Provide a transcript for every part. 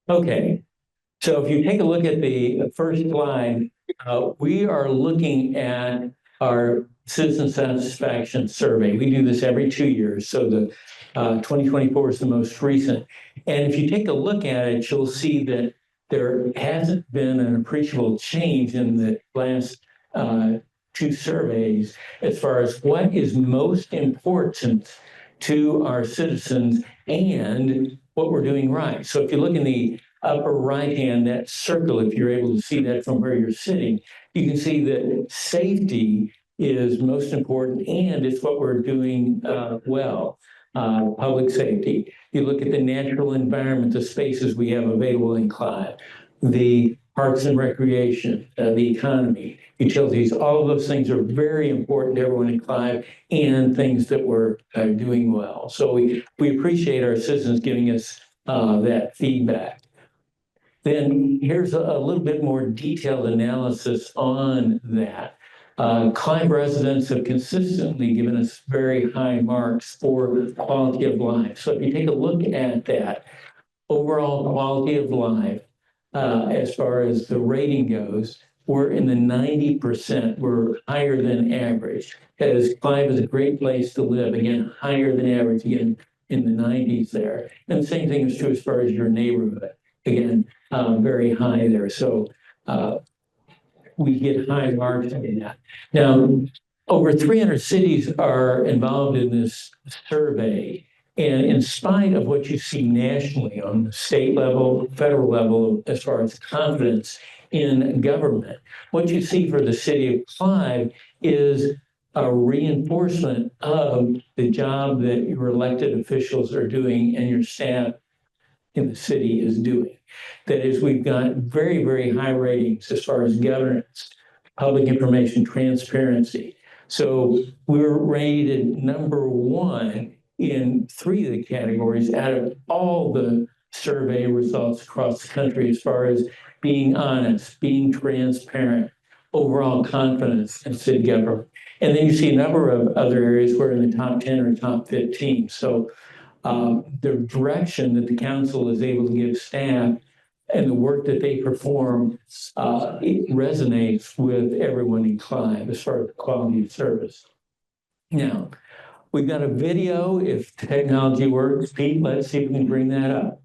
Okay, so if you take a look at the first slide, we are looking at our citizen satisfaction survey. We do this every 2 years, so the 2024 is the most recent. And if you take a look at it, you'll see that there hasn't been an appreciable change in the last two surveys as far as what is most important to our citizens and what we're doing right. So if you look in the upper right hand, that circle, if you're able to see that from where you're sitting, you can see that safety is most important and it's what we're doing well. Public safety. You look at the natural environment, the spaces we have available in Clive, the parks and recreation, the economy, utilities, all of those things are very important to everyone in Clive and things that we're doing well. So we appreciate our citizens giving us that feedback. Then here's a little bit more detailed analysis on that. Clive residents have consistently given us very high marks for quality of life. So if you take a look at that, overall quality of life, as far as the rating goes, we're in the 90%. We're higher than average. As Clive is a great place to live, again, higher than average, again, in the 90s there. And the same thing is true as far as your neighborhood. Again, very high there. So we get high marks in that. Now, over 300 cities are involved in this survey. And in spite of what you see nationally on the state level, federal level, as far as confidence in government, what you see for the city of Clive is a reinforcement of the job that your elected officials are doing and your staff in the city is doing. That is, we've got very, very high ratings as far as governance, public information, transparency. So we're rated number one in 3 of the categories out of all the survey results across the country as far as being honest, being transparent, overall confidence in city government. And then you see a number of other areas where in the top 10 or top 15. So the direction that the council is able to give staff and the work that they perform, it resonates with everyone in Clive as far as the quality of service. Now, we've got a video. If technology works, Pete, let's see if we can bring that up.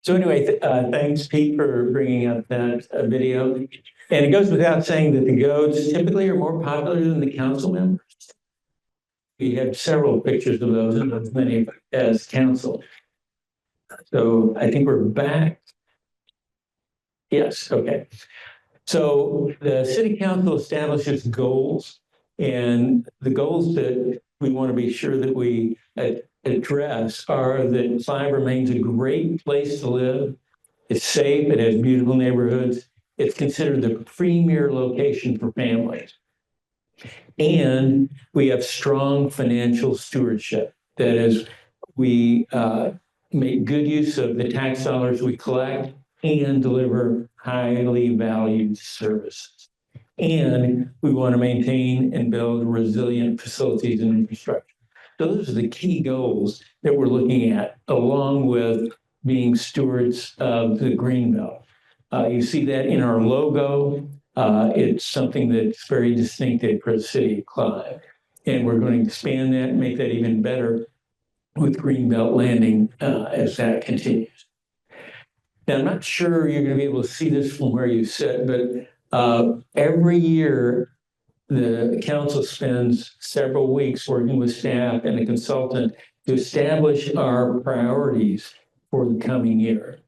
So anyway, thanks, Pete, for bringing up that video. And it goes without saying that the goats typically are more popular than the council members. We have several pictures of those, and as many as council. So I think we're back. Yes, okay. So the city council establishes goals, and the goals that we want to be sure that we address are that Clive remains a great place to live. It's safe, it has beautiful neighborhoods. It's considered the premier location for families. And we have strong financial stewardship. That is, we make good use of the tax dollars we collect and deliver highly valued services. And we want to maintain and build resilient facilities and infrastructure. Those are the key goals that we're looking at, along with being stewards of the Greenbelt. You see that in our logo. It's something that's very distinctive for the city of Clive. And we're going to expand that and make that even better with Greenbelt Landing as that continues. Now, I'm not sure you're going to be able to see this from where you sit, but every year the council spends several weeks working with staff and a consultant to establish our priorities for the coming year.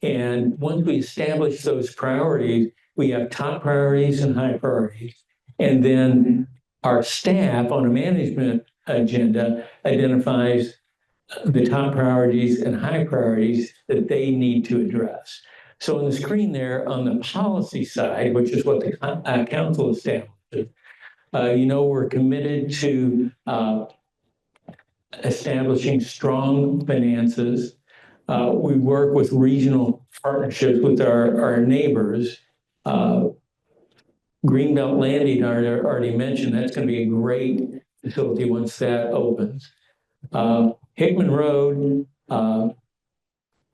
And once we establish those priorities, we have top priorities and high priorities. And then our staff on a management agenda identifies the top priorities and high priorities that they need to address. So on the screen there, on the policy side, which is what the council established, we're committed to establishing strong finances. We work with regional partnerships with our neighbors. Greenbelt Landing, I already mentioned, that's going to be a great facility once that opens. Hickman Road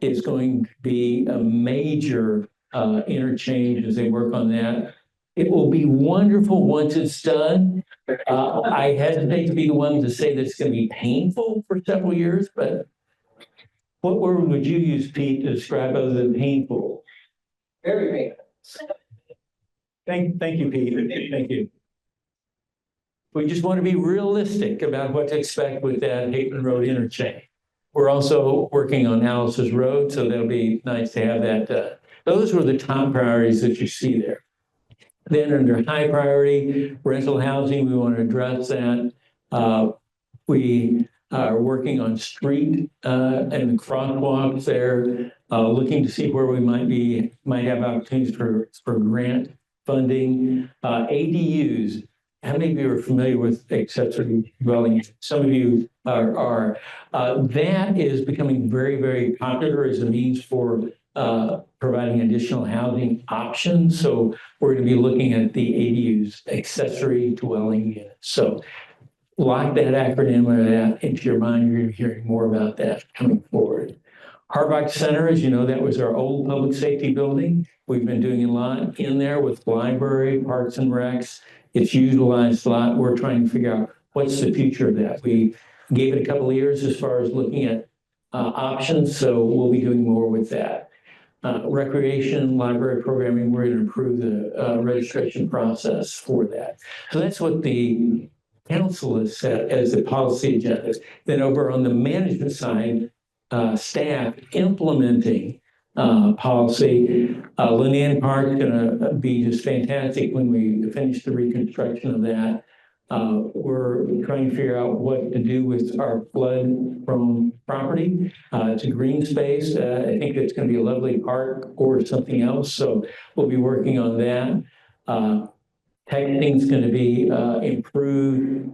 is going to be a major interchange as they work on that. It will be wonderful once it's done. I hesitate to be the one to say that it's going to be painful for several years, but what word would you use, Pete, to describe other than painful? Very painful. Thank you, Pete. Thank you. We just want to be realistic about what to expect with that Hickman Road interchange. We're also working on Alice's Road, so that'll be nice to have that. Those were the top priorities that you see there. Then under high priority, rental housing, we want to address that. We are working on street and crosswalks there, looking to see where we might have opportunities for grant funding. ADUs, how many of you are familiar with accessory dwelling units? Some of you are. That is becoming very, very popular as a means for providing additional housing options. So we're going to be looking at the ADUs, accessory dwelling units. So lock that acronym or that into your mind. You're going to be hearing more about that coming forward. Harbach Center, as you know, that was our old public safety building. We've been doing a lot in there with library, parks and recs. It's utilized a lot. We're trying to figure out what's the future of that. We gave it a couple of years as far as looking at options, so we'll be doing more with that. Recreation, library programming, we're going to improve the registration process for that. So that's what the council has set as the policy agenda. Then over on the management side, staff implementing policy. Linean Park is going to be just fantastic when we finish the reconstruction of that. We're trying to figure out what to do with our flood-prone property. It's a green space. I think it's going to be a lovely park or something else. So we'll be working on that. Texting is going to be improved.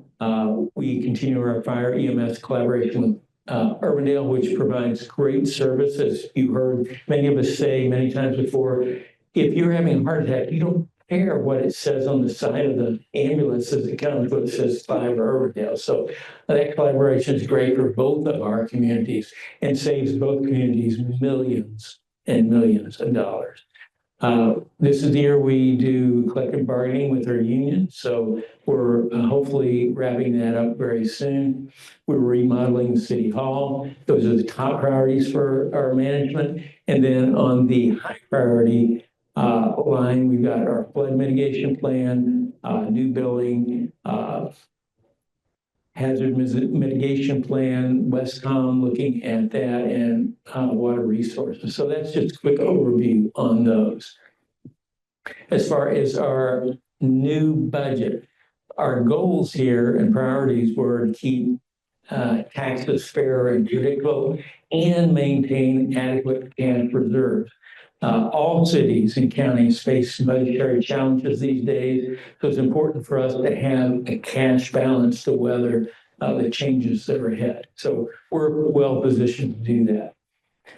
We continue our fire EMS collaboration with Urbandale, which provides great service. As you heard many of us say many times before, if you're having a heart attack, you don't care what it says on the side of the ambulance as it comes, but it says Clive or Urbandale. So that collaboration is great for both of our communities and saves both communities millions and millions of dollars. This is the year we do collective bargaining with our union, so we're hopefully wrapping that up very soon. We're remodeling the city hall. Those are the top priorities for our management. And then on the high priority line, we've got our flood mitigation plan, new building, hazard mitigation plan, Westcom looking at that, and water resources. So that's just a quick overview on those. As far as our new budget, our goals here and priorities were to keep taxes fair and predictable and maintain adequate cash reserves. All cities and counties face budgetary challenges these days, so it's important for us to have a cash balance to weather the changes that are ahead. So we're well positioned to do that.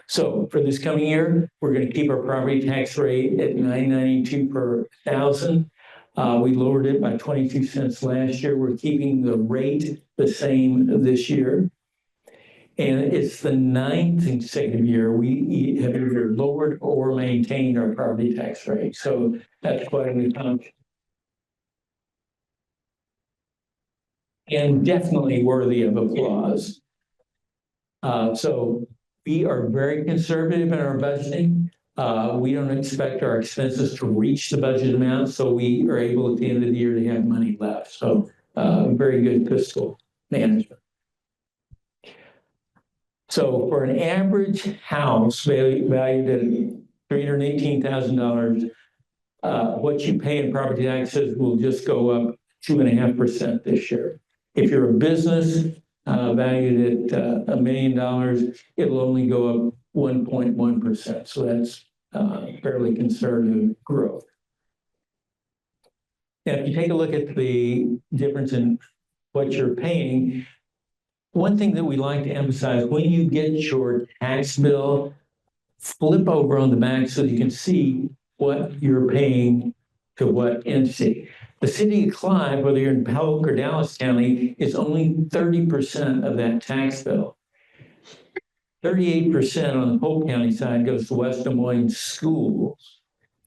So for this coming year, we're going to keep our property tax rate at $9.92 per thousand. We lowered it by 22 cents last year. We're keeping the rate the same this year. And it's the ninth consecutive year we have either lowered or maintained our property tax rate. So that's quite an accomplishment. And definitely worthy of applause. So we are very conservative in our budgeting. We don't expect our expenses to reach the budget amount, so we are able at the end of the year to have money left. So very good fiscal management. So for an average house valued at $318,000, what you pay in property taxes will just go up 2.5% this year. If you're a business valued at $1 million, it'll only go up 1.1%. So that's fairly conservative growth. Now, if you take a look at the difference in what you're paying, one thing that we like to emphasize, when you get your tax bill, flip over on the back so you can see what you're paying to what entity. The city of Clive, whether you're in Polk or Dallas County, is only 30% of that tax bill. 38% on the Polk County side goes to West Des Moines schools.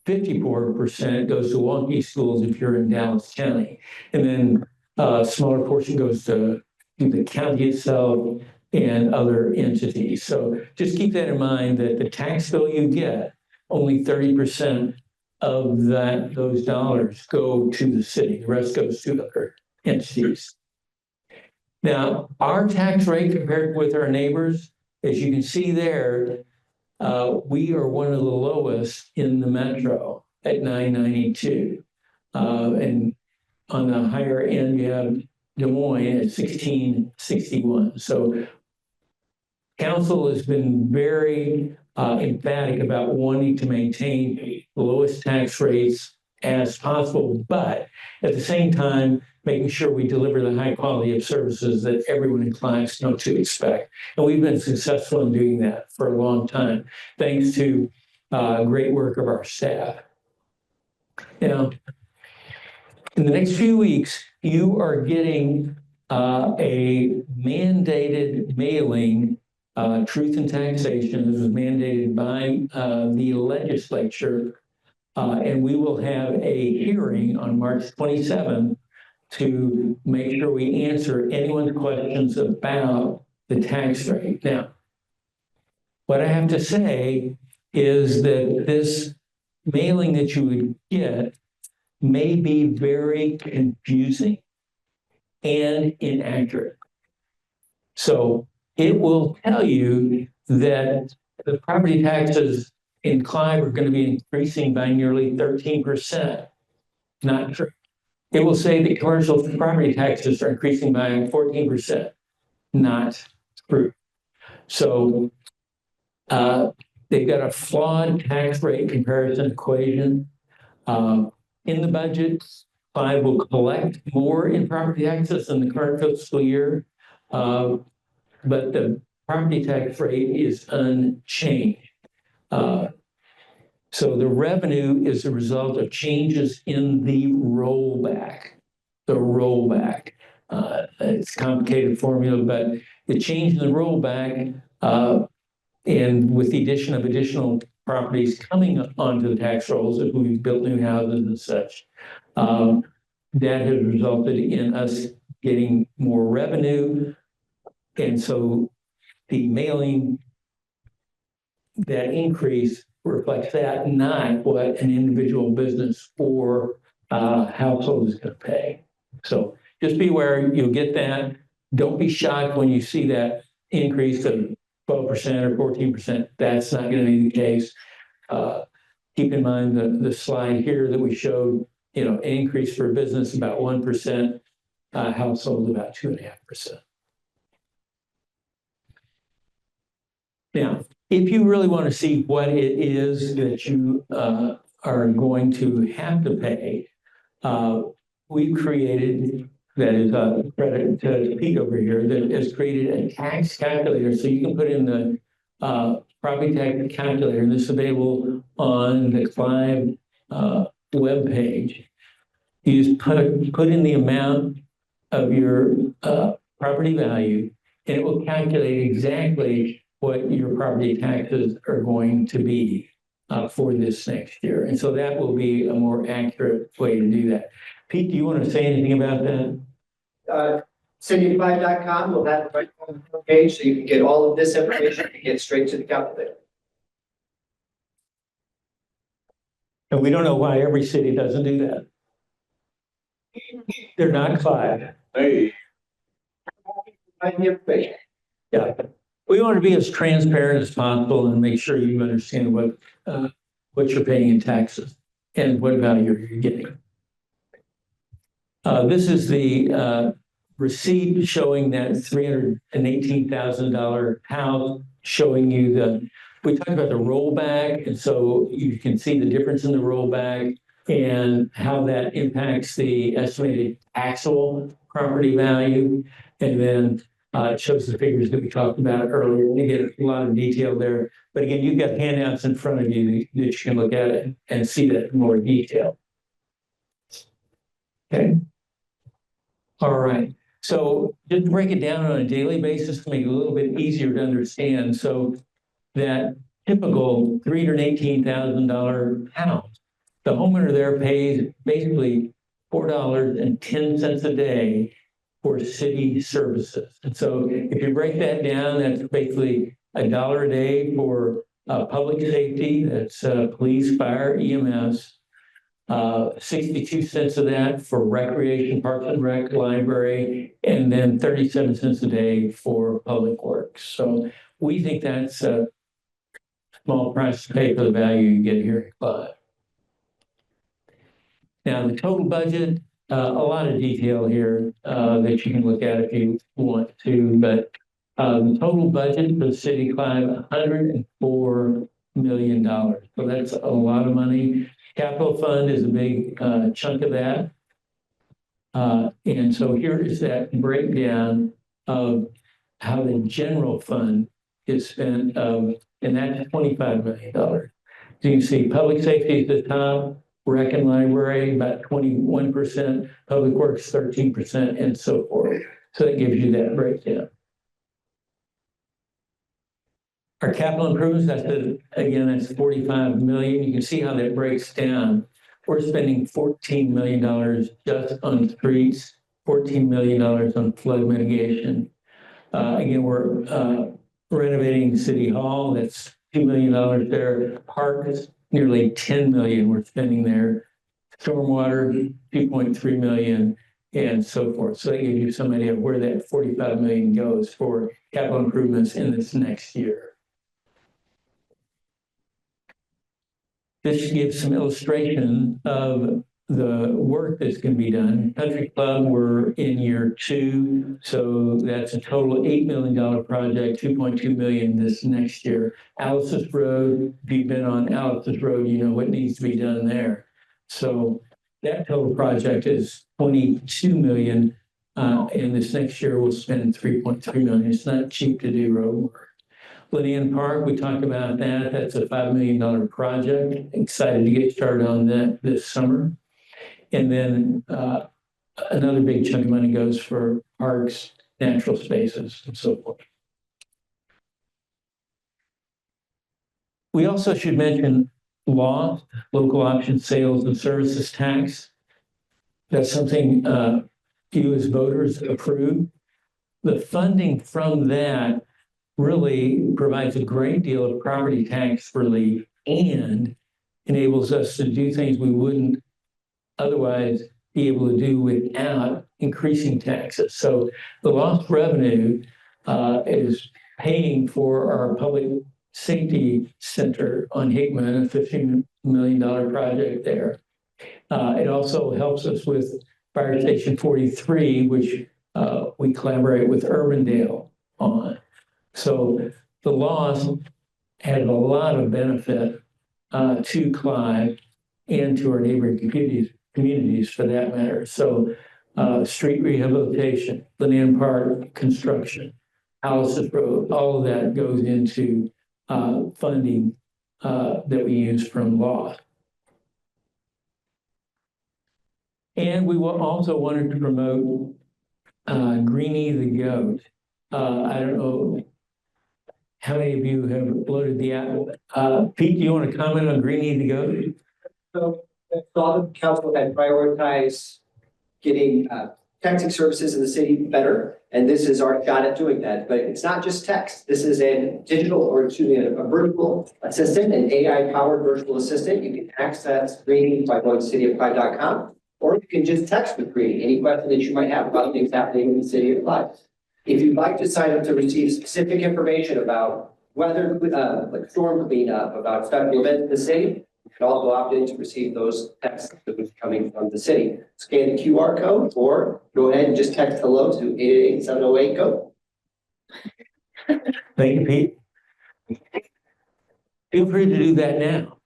54% goes to wonky schools if you're in Dallas County. And then a smaller portion goes to the county itself and other entities. So just keep that in mind that the tax bill you get, only 30% of those dollars go to the city. The rest goes to other entities. Now, our tax rate compared with our neighbors, as you can see there, we are one of the lowest in the metro at 992. And on the higher end, you have Des Moines at 1661. So council has been very emphatic about wanting to maintain the lowest tax rates as possible, but at the same time, making sure we deliver the high quality of services that everyone in Clive's know to expect. And we've been successful in doing that for a long time, thanks to great work of our staff. Now, in the next few weeks, you are getting a mandated mailing, Truth in Taxation. This was mandated by the legislature, and we will have a hearing on March 27th to make sure we answer anyone's questions about the tax rate. Now, what I have to say is that this mailing that you would get may be very confusing and inaccurate. So it will tell you that the property taxes in Clive are going to be increasing by nearly 13%. Not true. It will say that commercial property taxes are increasing by 14%. Not true. So they've got a flawed tax rate comparison equation. In the budget, Clive will collect more in property taxes in the current fiscal year, but the property tax rate is unchanged. So the revenue is a result of changes in the rollback. The rollback. It's a complicated formula, but the change in the rollback and with the addition of additional properties coming onto the tax rolls as we've built new houses and such, that has resulted in us getting more revenue. And so the mailing, that increase reflects that, not what an individual business or household is going to pay. So just be aware, you'll get that. Don't be shocked when you see that increase of 12% or 14%. That's not going to be the case. Keep in mind the slide here that we showed, an increase for business about 1%, household about 2.5%. Now, if you really want to see what it is that you are going to have to pay, we created, that is credit to Pete over here, that has created a tax calculator. So you can put in the property tax calculator, and this is available on the Clive webpage. You just put in the amount of your property value, and it will calculate exactly what your property taxes are going to be for this next year. And so that will be a more accurate way to do that. Pete, do you want to say anything about that? Cityofclive.com will have the right on the page, so you can get all of this information and get straight to the calculator. And we don't know why every city doesn't do that. They're not Clive. Hey, Find the information. Yeah. We want to be as transparent as possible and make sure you understand what you're paying in taxes and what value you're getting. This is the receipt showing that $318,000 house, showing you we talked about the rollback, and so you can see the difference in the rollback and how that impacts the estimated taxable property value. And then it shows the figures that we talked about earlier. And again, a lot of detail there. But again, you've got handouts in front of you that you can look at it and see that in more detail. Okay. All right. So just break it down on a daily basis to make it a little bit easier to understand. So that typical $318,000 house, the homeowner there pays basically $4.10 a day for city services. And so if you break that down, that's basically $1 a day for public safety, that's police, fire, EMS, 62 cents of that for recreation, parks and rec, library, and then 37 cents a day for public works. So we think that's a small price to pay for the value you get here in Clive. Now, the total budget, a lot of detail here that you can look at if you want to, but the total budget for the city of Clive, $104 million. So that's a lot of money. Capital fund is a big chunk of that. And so here is that breakdown of how the general fund is spent, and that's $25 million. So you can see public safety at the top, rec and library, about 21%, public works, 13%, and so forth. So that gives you that breakdown. Our capital improvements, that's 45 million. You can see how that breaks down. We're spending $14 million just on streets, $14 million on flood mitigation. Again, we're renovating City Hall. That's $2 million there. Parks, nearly 10 million we're spending there. Stormwater, 2.3 million, and so forth. So that gives you some idea of where that 45 million goes for capital improvements in this next year. This gives some illustration of the work that's going to be done. Country Club, we're in year 2, so that's a total $8 million project, 2.2 million this next year. Alice's Road, if you've been on Alice's Road, you know what needs to be done there. So that total project is 22 million, and this next year we'll spend 3.3 million. It's not cheap to do road work. Lydian Park, we talked about that. That's a $5 million project. Excited to get started on that this summer. And then another big chunk of money goes for parks, natural spaces, and so forth. We also should mention law, local option sales and services tax. That's something you as voters approve. The funding from that really provides a great deal of property tax relief and enables us to do things we wouldn't otherwise be able to do without increasing taxes. So the lost revenue is paying for our public safety center on Hickman, a $15 million project there. It also helps us with Fire Station 43, which we collaborate with Urbandale on. So the loss had a lot of benefit to Clive and to our neighboring communities for that matter. So street rehabilitation, Lydian Park construction, Alice's Road, all of that goes into funding that we use from law. And we will also wanted to promote Greenie the Goat. I don't know how many of you have loaded the app. Pete, do you want to comment on Greenie the Goat? So, the council had prioritized getting texting services in the city better, and this is our shot at doing that. But it's not just text. This is a digital, or excuse me, a virtual assistant, an AI-powered virtual assistant. You can access Greenie by going to cityofclive.com, or you can just text with Greenie any question that you might have about things happening in the city of Clive. If you'd like to sign up to receive specific information about weather, like storm cleanup, about special events in the city, you can also opt in to receive those texts that are coming from the city. Scan the QR code or go ahead and just text hello to 888-708-GO. Thank you, Pete. Feel free to do that now.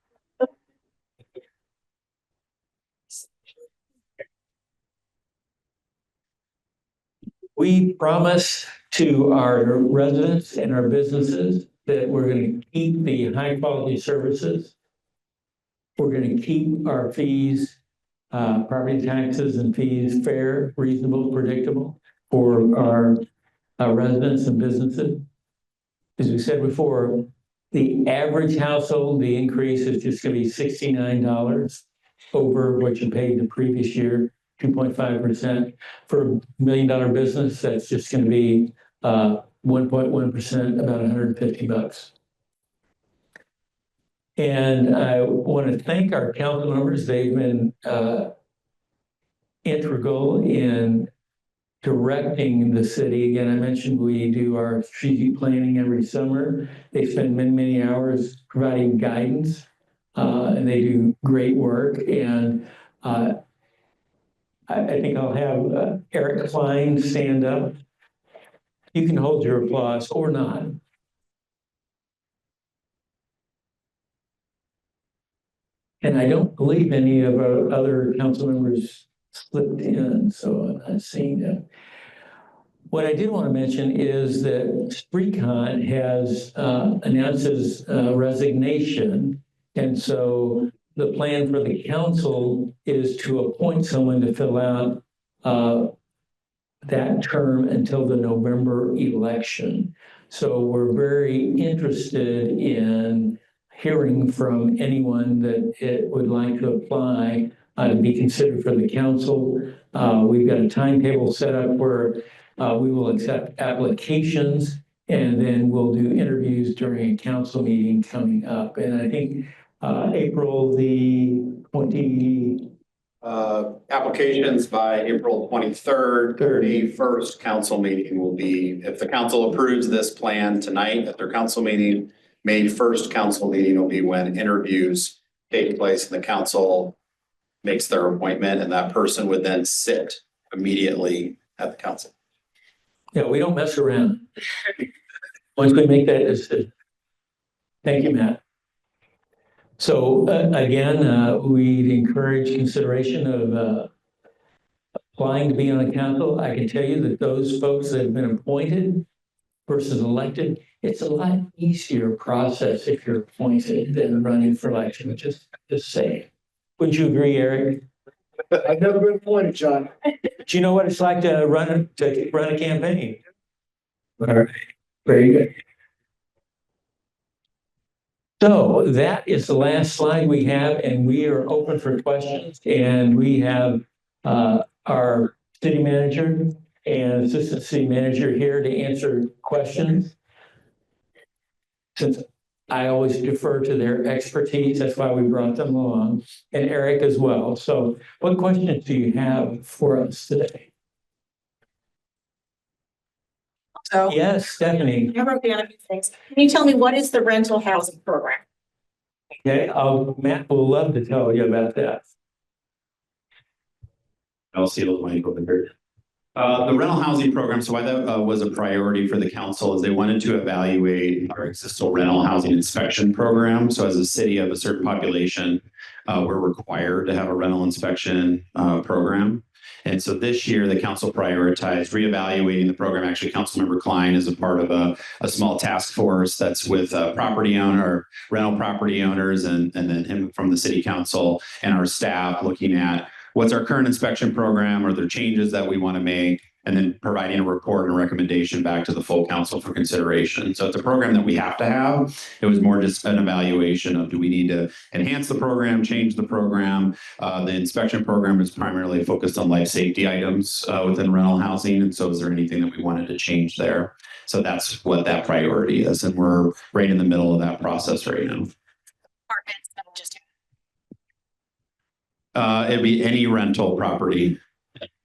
We promise to our residents and our businesses that we're going to keep the high quality services. We're going to keep our fees, property taxes and fees fair, reasonable, predictable for our residents and businesses. As we said before, the average household, the increase is just going to be $69 over what you paid the previous year, 2.5%. For $1 million business, that's just going to be 1.1%, about $150. And I want to thank our council members. They've been integral in directing the city. Again, I mentioned we do our strategic planning every summer. They spend many, many hours providing guidance, and they do great work. And I think I'll have Eric Klein stand up. You can hold your applause or not. And I don't believe any of our other council members slipped in, so I'm not seeing them. What I did want to mention is that SpreeCon has announced his resignation. And so the plan for the council is to appoint someone to fill out that term until the November election. So we're very interested in hearing from anyone that it would like to apply to be considered for the council. We've got a timetable set up where we will accept applications and then we'll do interviews during a council meeting coming up. And I think April the 20... applications by April 23rd. The first council meeting will be, if the council approves this plan tonight at their council meeting, May 1st council meeting will be when interviews take place and the council makes their appointment, and that person would then sit immediately at the council. Yeah, we don't mess around. Once we make that decision. Thank you, Matt. So again, we'd encourage consideration of applying to be on the council. I can tell you that those folks that have been appointed versus elected, it's a lot easier process if you're appointed than running for election. Just saying. Wouldn't you agree, Eric? I've never been appointed, John. Do you know what it's like to run a campaign? All right, very good. So that is the last slide we have, and we are open for questions. And we have our city manager and assistant city manager here to answer questions. Since I always defer to their expertise, that's why we brought them along, and Eric as well. So what questions do you have for us today? So Yes, Stephanie. I wrote down a few things. Can you tell me what is the rental housing program? Okay, Matt will love to tell you about that. I'll see the mic over here. The rental housing program, so why that was a priority for the council is they wanted to evaluate our existing rental housing inspection program. So as a city of a certain population, we're required to have a rental inspection program. And so this year, the council prioritized reevaluating the program. Actually, Councilmember Klein is a part of a small task force that's with rental property owners, and then him from the city council and our staff looking at what's our current inspection program? Are there changes that we want to make? And then providing a report and recommendation back to the full council for consideration. So it's a program that we have to have. It was more just an evaluation of, do we need to enhance the program, change the program? The inspection program is primarily focused on life safety items within rental housing. And so is there anything that we wanted to change there? So that's what that priority is. And we're right in the middle of that process right now. Apartments, not just. It'd be any rental property.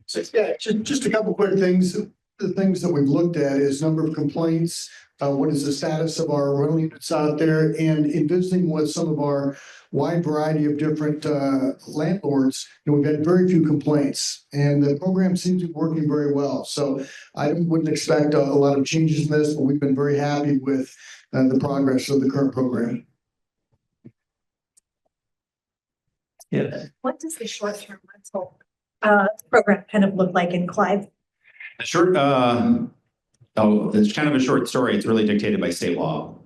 So, yeah, just a couple quick things. The things that we've looked at is number of complaints. What is the status of our rental units out there? And in visiting with some of our wide variety of different landlords, we've had very few complaints, and the program seems to be working very well. So I wouldn't expect a lot of changes in this, but we've been very happy with the progress of the current program. Yes. What does the short-term rental program kind of look like in Clive? Short, it's kind of a short story. It's really dictated by state law.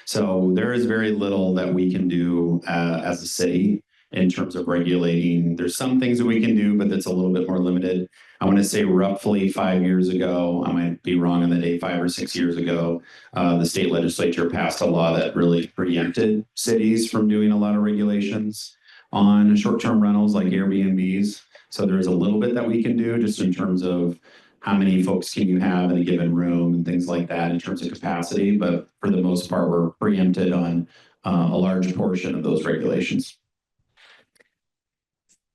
So there is very little that we can do as a city in terms of regulating. There's some things that we can do, but that's a little bit more limited. I want to say roughly 5 years ago, I might be wrong on the date, 5 or 6 years ago, the state legislature passed a law that really preempted cities from doing a lot of regulations on short-term rentals like Airbnbs. So there's a little bit that we can do just in terms of how many folks can you have in a given room and things like that in terms of capacity. But for the most part, we're preempted on a large portion of those regulations.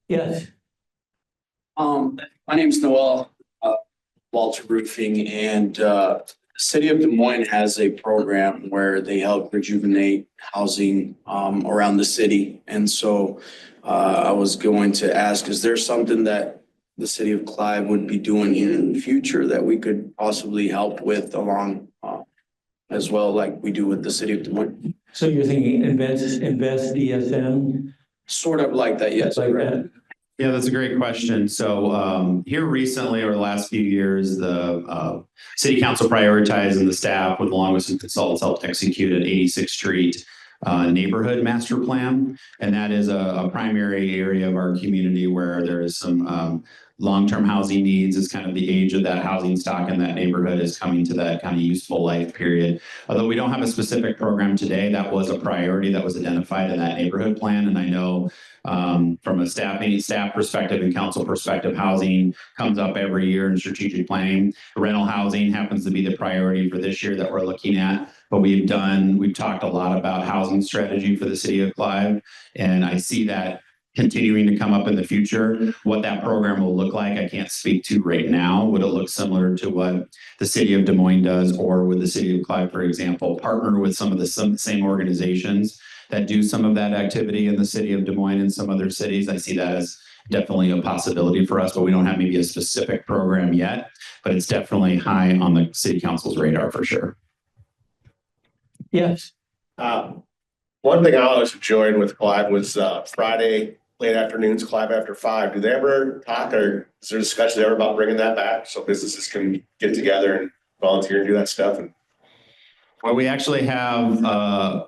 Yes. My name's Noel, Walter Roofing, and the City of Des Moines has a program where they help rejuvenate housing around the city. And so I was going to ask, is there something that the city of Clive would be doing in the future that we could possibly help with along as well, like we do with the City of Des Moines? So you're thinking invest DSM? Sort of like that, yes. Like that? Yeah, that's a great question. So here recently, over the last few years, the city council prioritized and the staff, with along with some consultants, helped execute an 86th Street neighborhood master plan. And that is a primary area of our community where there is some long-term housing needs. Is kind of the age of that housing stock in that neighborhood is coming to that kind of useful life period. Although we don't have a specific program today, that was a priority that was identified in that neighborhood plan. And I know from a staff perspective and council perspective, housing comes up every year in strategic planning. Rental housing happens to be the priority for this year that we're looking at. But we've talked a lot about housing strategy for the city of Clive. And I see that continuing to come up in the future. What that program will look like, I can't speak to right now. Would it look similar to what the city of Des Moines does, or would the city of Clive, for example, partner with some of the same organizations that do some of that activity in the city of Des Moines and some other cities? I see that as definitely a possibility for us, but we don't have maybe a specific program yet, but it's definitely high on the city council's radar for sure. Yes. One thing I always enjoyed with Clive was Friday late afternoons, Clive After 5. Do they ever talk, or is there discussion ever about bringing that back so businesses can get together and volunteer and do that stuff? Well, we actually have a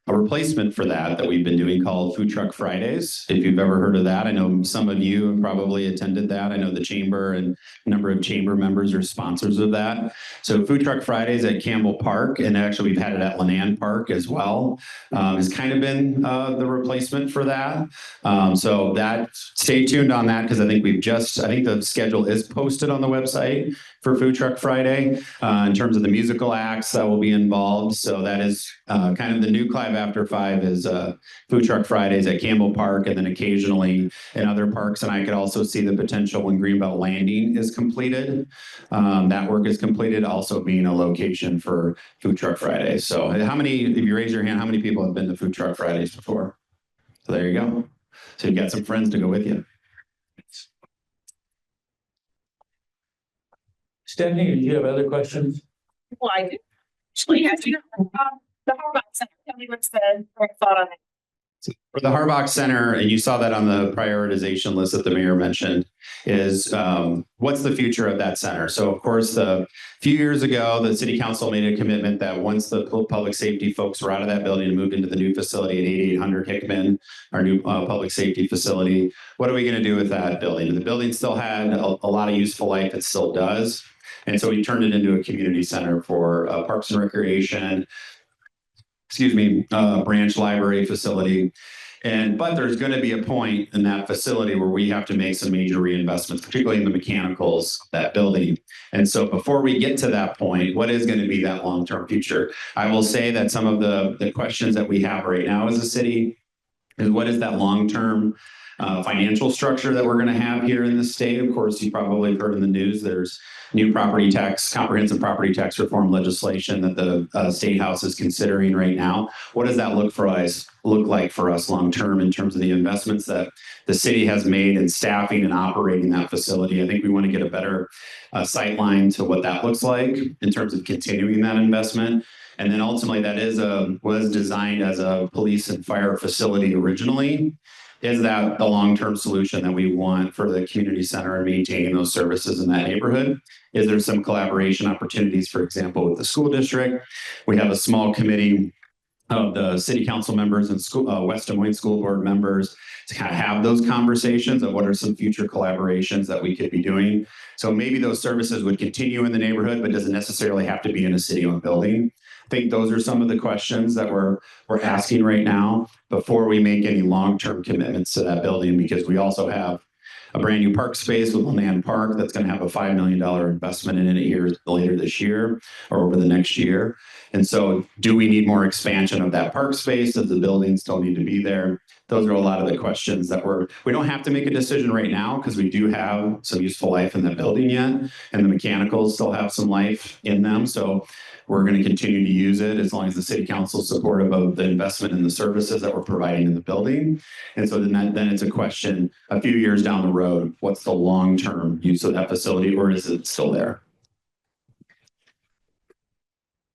replacement for that we've been doing called Food Truck Fridays. If you've ever heard of that, I know some of you have probably attended that. I know the chamber and a number of chamber members are sponsors of that. So Food Truck Fridays at Campbell Park, and actually we've had it at Lannan Park as well, has kind of been the replacement for that. So that, stay tuned on that, because I think the schedule is posted on the website for Food Truck Friday in terms of the musical acts that will be involved. So that is kind of the new Clive After 5 is Food Truck Fridays at Campbell Park, and then occasionally in other parks. And I could also see the potential when Greenbelt Landing is completed. That work is completed, also being a location for Food Truck Fridays. So if you raise your hand, how many people have been to Food Truck Fridays before? So there you go. So you got some friends to go with you. Stephanie, do you have other questions? Well, I do. Actually, the Harbor Center, tell me what's the current thought on it? For the Harbach Center, and you saw that on the prioritization list that the mayor mentioned, is what's the future of that center? So of course, a few years ago, the city council made a commitment that once the public safety folks were out of that building and moved into the new facility at 8800 Hickman, our new public safety facility, what are we going to do with that building? The building still had a lot of useful life. It still does. And so we turned it into a community center for parks and recreation, branch library facility. But there's going to be a point in that facility where we have to make some major reinvestments, particularly in the mechanicals of that building. And so before we get to that point, what is going to be that long-term future? I will say that some of the questions that we have right now as a city is what is that long-term financial structure that we're going to have here in the state? Of course, you probably heard in the news, there's new comprehensive property tax reform legislation that the State House is considering right now. What does that look like for us long-term in terms of the investments that the city has made in staffing and operating that facility? I think we want to get a better sight line to what that looks like in terms of continuing that investment. And then ultimately that was designed as a police and fire facility originally. Is that the long-term solution that we want for the community center and maintaining those services in that neighborhood? Is there some collaboration opportunities, for example, with the school district? We have a small committee of the city council members and West Des Moines school board members to kind of have those conversations of what are some future collaborations that we could be doing. So maybe those services would continue in the neighborhood, but doesn't necessarily have to be in a city-owned building. I think those are some of the questions that we're asking right now before we make any long-term commitments to that building, because we also have a brand new park space with Land Park that's going to have a $5 million investment in it later this year or over the next year. And so do we need more expansion of that park space? Does the building still need to be there? Those are a lot of the questions that we don't have to make a decision right now because we do have some useful life in the building yet, and the mechanicals still have some life in them. So we're going to continue to use it as long as the city council is supportive of the investment in the services that we're providing in the building. And so then it's a question a few years down the road, what's the long-term use of that facility, or is it still there?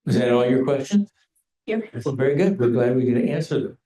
Is that all your questions? Yep. Well, very good. We're glad we could answer them.